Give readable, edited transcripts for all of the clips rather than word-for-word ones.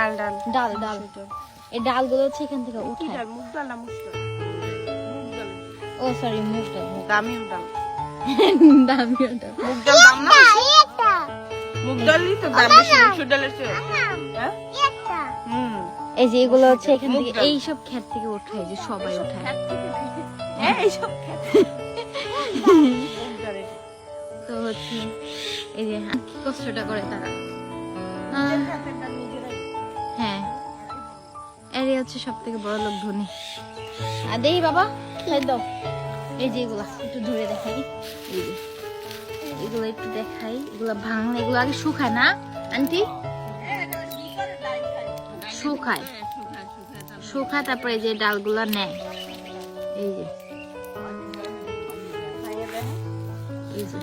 ডাল ডাল ডাল ডাল এই ডালগুলো হচ্ছে এখান থেকে কি উঠায়। ডাল? মুগ ডাল না মুসুর ডাল? মুগ ডাল। ও সরি মুগ ডাল দামি ডাল। দামি ডাল। মুগ ডাল দাম না বেশি? মুগ ডালই তো দাম বেশি মুসুর ডালের চেয়ে। হ্যাঁ? এই যে এগুলো হচ্ছে এখান থেকে এই সব ক্ষেত থেকে উঠায়, যে সবাই উঠায়। হ্যাঁ এইসব তো হচ্ছে এই যে কি কষ্টটা করে তারা। হ্যাঁ এরই হচ্ছে সব থেকে বড় লোক ধনী। আর দেই বাবা খাই দাও। এই যে এগুলা একটু ধরে দেখাই, এই যে এগুলো একটু দেখাই, এগুলা ভাঙলে এগুলো আগে শুকায় না আন্টি? শুকায় শুকায় তারপরে এই যে ডালগুলা নেয়, এই যে এই যে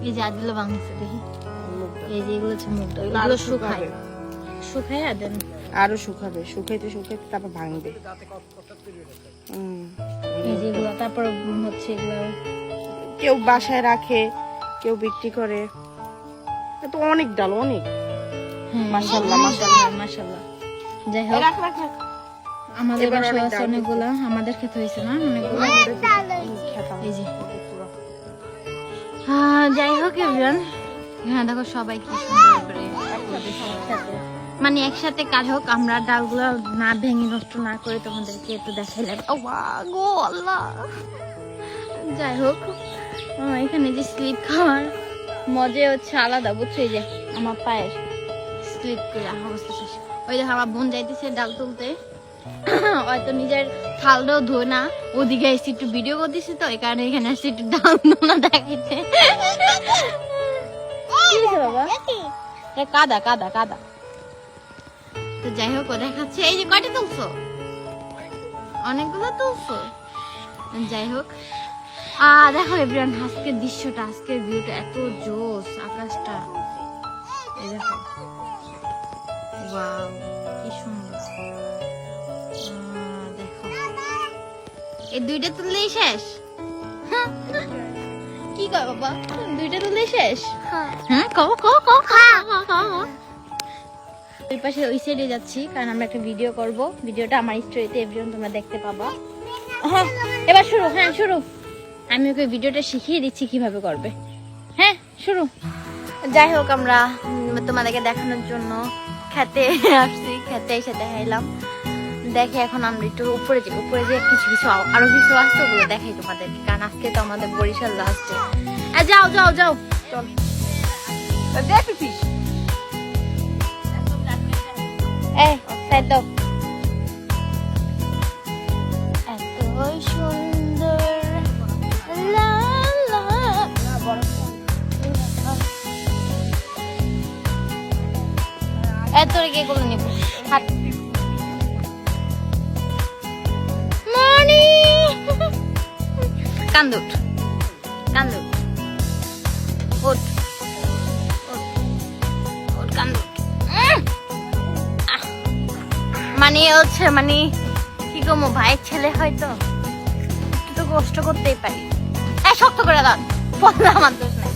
এই যে আদিল বাংলাদেশে দেখি, এই যে এগুলো হচ্ছে মুগ ডাল, এগুলো শুকায় শুকায় আর দেন আরো শুকাবে, শুকাইতে শুকাইতে তারপর ভাঙবে। এই যে এগুলো তারপর হচ্ছে এগুলো কেউ বাসায় রাখে, কেউ বিক্রি করে। তো অনেক ডাল, অনেক। মাশাআল্লাহ মাশাআল্লাহ মাশাআল্লাহ। যাই হোক রাখ রাখ রাখ। আমাদের বাসায় আছে অনেকগুলো, আমাদের খেতে হয়েছে না অনেকগুলো। এই যে যাই হোক এভরিওয়ান, হ্যাঁ দেখো সবাই কি সুন্দর করে মানে একসাথে কাজ হোক, আমরা ডালগুলো না ভেঙে নষ্ট না করে তোমাদেরকে একটু দেখাইলাম। গো আল্লাহ। যাই হোক এখানে যে স্লিপ খাওয়ার মজা হচ্ছে আলাদা, বুঝছো? এই যে আমার পায়ের স্লিপ করে অবস্থা শেষ। ওই দেখো আমার বোন যাইতেছে ডাল তুলতে, হয়তো নিজের থালটাও ধোয় না, ওদিকে এসে একটু ভিডিও করতেছি, তো এই কারণে এখানে আসছে একটু ডাল না দেখাইতে। বাবা কাদা কাদা কাদা। তো যাই হোক ও দেখাচ্ছে। এই যে কয়টা তুলছো? অনেকগুলো তুলছো। যাই হোক দেখো এভরিওয়ান আজকের দৃশ্যটা, আজকের ভিউটা এত জোস, আকাশটা এই দেখো, ওয়াও কি সুন্দর। দেখো এই দুইটা তুললেই শেষ? কি কয় বাবা, দুইটা তুললেই শেষ? হ্যাঁ কও কও কও কও। ওই পাশে ওই সাইডে যাচ্ছি কারণ আমরা একটা ভিডিও করব, ভিডিওটা আমার স্টোরিতে এভরিওয়ান তোমরা দেখতে পাবা। হ্যাঁ এবার শুরু, হ্যাঁ শুরু। আমি ওকে ভিডিওটা শিখিয়ে দিচ্ছি কিভাবে করবে। হ্যাঁ শুরু। যাই হোক আমরা তোমাদেরকে দেখানোর জন্য খেতে আসছি, খেতে এসে দেখাইলাম। দেখে এখন আমরা একটু উপরে যাই, উপরে যে কিছু কিছু আরো কিছু আসছে ওগুলো দেখাই তোমাদেরকে, কারণ আজকে তো আমাদের বরিশাল লাস্টে। যাও যাও যাও চল দেখ পিস। সাইড দাও। এত সুন্দর লা লা। এত রেগে গুলো নিব হাত মনি কান্দুট কান্দুট ওট ওট কান্দুট। মানে হচ্ছে মানে কি কমো, ভাইয়ের ছেলে হয়তো একটু কষ্ট করতেই পারি। শক্ত করে দাও, পড়লে আমার দোষ নাই।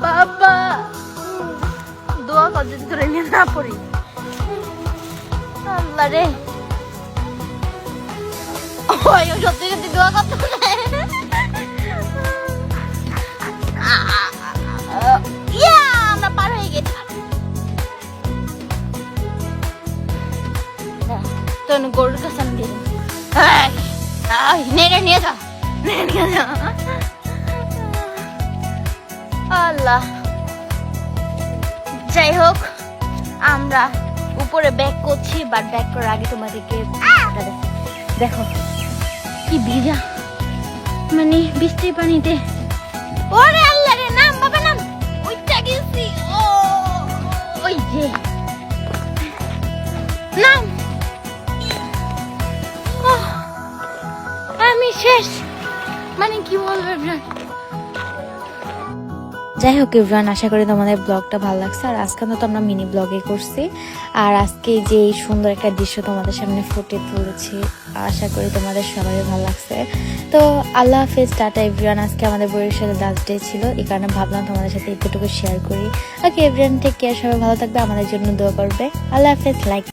বাবা দোয়া কর যদি তোরে নিয়ে না পড়ি। আল্লাহ রে, সত্যি সত্যি দোয়া করতে আমরা পার হয়ে গেছি। তো গরুর কাছে আমি দিয়ে নেড়ে নিয়ে যা, নেড়ে নিয়ে যা। আল্লাহ। যাই হোক আমরা উপরে ব্যাক করছি, বাট ব্যাক করার আগে তোমাদেরকে দেখো কি ভিজা, মানে বৃষ্টির পানিতে। ওরে আল্লাহ রে, নাম বাবা নাম, ওইটা গেছি। ও ওই যে নাম, আমি শেষ, মানে কি বলবো। যাই হোক এভরিওয়ান, আশা করি তোমাদের ব্লগটা ভালো লাগছে। আর আজকে তো আমরা মিনি ব্লগে করছি, আর আজকে যে এই সুন্দর একটা দৃশ্য তোমাদের সামনে ফুটে তুলেছি, আশা করি তোমাদের সবাই ভালো লাগছে। তো আল্লাহ হাফেজ, টাটা এভরিওয়ান। আজকে আমাদের বরিশালে লাস্ট ডে ছিল, এই কারণে ভাবলাম তোমাদের সাথে এতটুকু শেয়ার করি। ওকে এভরিওয়ান, টেক কেয়ার, সবাই ভালো থাকবে, আমাদের জন্য দোয়া করবে। আল্লাহ হাফেজ। লাইক